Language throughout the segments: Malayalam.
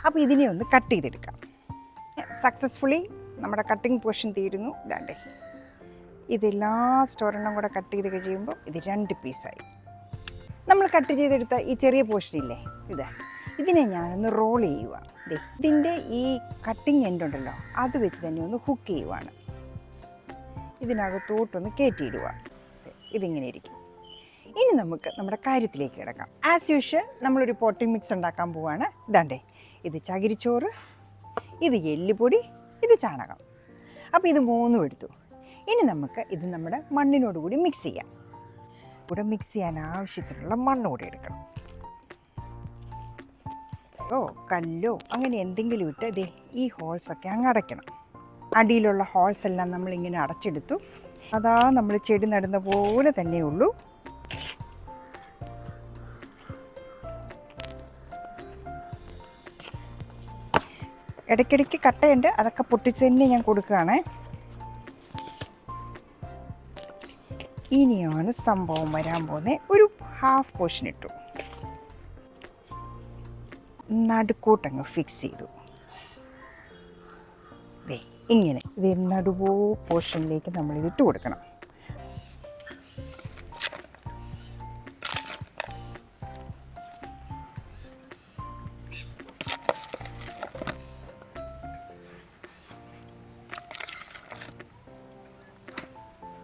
അപ്പോൾ ഇതിനെ ഒന്ന് കട്ട് ചെയ്തെടുക്കാം. സക്സസ്ഫുള്ളി നമ്മുടെ കട്ടിങ് പോർഷൻ തീരുന്നു. ഇതാണ്ടേ, ഇത് ലാസ്റ്റ് ഒരെണ്ണം കൂടെ കട്ട് ചെയ്ത് കഴിയുമ്പോൾ ഇത് 2 പീസായി. നമ്മൾ കട്ട് ചെയ്തെടുത്ത ഈ ചെറിയ പോർഷനില്ലേ, ഇതിനെ ഞാനൊന്ന് റോൾ ചെയ്യുക. ഇതിൻ്റെ ഈ കട്ടിങ് എൻഡ് ഉണ്ടല്ലോ, അത് വെച്ച് തന്നെ ഒന്ന് ഹുക്ക് ചെയ്യുവാണ്. ഇതിനകത്തോട്ടൊന്ന് കയറ്റിയിടുക. ഇതിങ്ങനെ ഇരിക്കും. ഇനി നമുക്ക് നമ്മുടെ കാര്യത്തിലേക്ക് കിടക്കാം. ആസ് യൂഷ്വൽ നമ്മളൊരു പോട്ടിംഗ് മിക്സ് ഉണ്ടാക്കാൻ പോവുകയാണ്. ഇതാണ്ടേ, ഇത് ചകിരിച്ചോറ്, ഇത് എല്ലുപൊടി, ഇത് ചാണകം. അപ്പോൾ ഇത് 3 എടുത്തു. ഇനി നമുക്ക് ഇത് നമ്മുടെ മണ്ണിനോട് കൂടി മിക്സ് ചെയ്യാം. ഇവിടെ മിക്സ് ചെയ്യാൻ ആവശ്യത്തിനുള്ള മണ്ണ് കൂടി എടുക്കണം. കല്ലോ അങ്ങനെ എന്തെങ്കിലും ഇട്ട് ഈ ഹോൾസൊക്കെ അങ്ങ് അടയ്ക്കണം. അടിയിലുള്ള ഹോൾസ് എല്ലാം നമ്മളിങ്ങനെ അടച്ചെടുത്തു. അതാ നമ്മൾ ചെടി നടുന്ന പോലെ തന്നെയുള്ളൂ. ഇടയ്ക്കിടയ്ക്ക് കട്ടയുണ്ട്, അതൊക്കെ പൊട്ടിച്ച് തന്നെ ഞാൻ കൊടുക്കുകയാണ്. ഇനിയാണ് സംഭവം വരാൻ പോകുന്നത്. ഒരു ഹാഫ് പോർഷൻ ഇട്ടു, നടുക്കൂട്ടങ്ങ് ഫിക്സ് ചെയ്തു. ഇങ്ങനെ ഇത് നടുവോ പോർഷനിലേക്ക് നമ്മളിത് ഇട്ട് കൊടുക്കണം.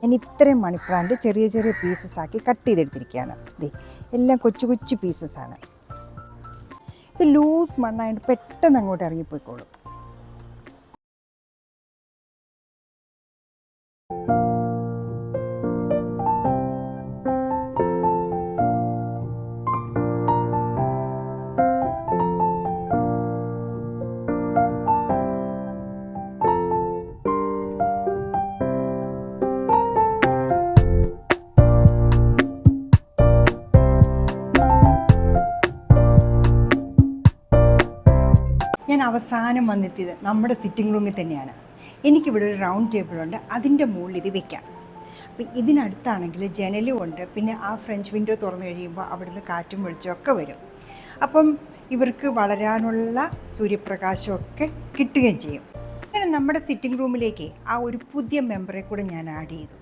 ഞാൻ ഇത്രയും മണി പ്ലാന്റ് ചെറിയ ചെറിയ പീസസ് ആക്കി കട്ട് ചെയ്തെടുത്തിരിക്കുകയാണ്. എല്ലാം കൊച്ചു കൊച്ചു പീസസാണ്. ഇത് ലൂസ് മണ്ണായിട്ട് പെട്ടെന്ന് അങ്ങോട്ട് ഇറങ്ങിപ്പോയിക്കോളും. ഞാൻ അവസാനം വന്നെത്തിയത് നമ്മുടെ സിറ്റിംഗ് റൂമിൽ തന്നെയാണ്. എനിക്കിവിടെ ഒരു റൗണ്ട് ടേബിളുണ്ട്, അതിൻ്റെ മുകളിൽ ഇത് വെക്കാം. അപ്പോൾ ഇതിനടുത്താണെങ്കിൽ ജനലും ഉണ്ട്. പിന്നെ ആ ഫ്രഞ്ച് വിൻഡോ തുറന്നു കഴിയുമ്പോൾ അവിടുന്ന് കാറ്റും വെളിച്ചമൊക്കെ വരും. അപ്പം ഇവർക്ക് വളരാനുള്ള സൂര്യപ്രകാശമൊക്കെ കിട്ടുകയും ചെയ്യും. അങ്ങനെ നമ്മുടെ സിറ്റിംഗ് റൂമിലേക്ക് ആ ഒരു പുതിയ മെമ്പറെ കൂടെ ഞാൻ ആഡ് ചെയ്തു.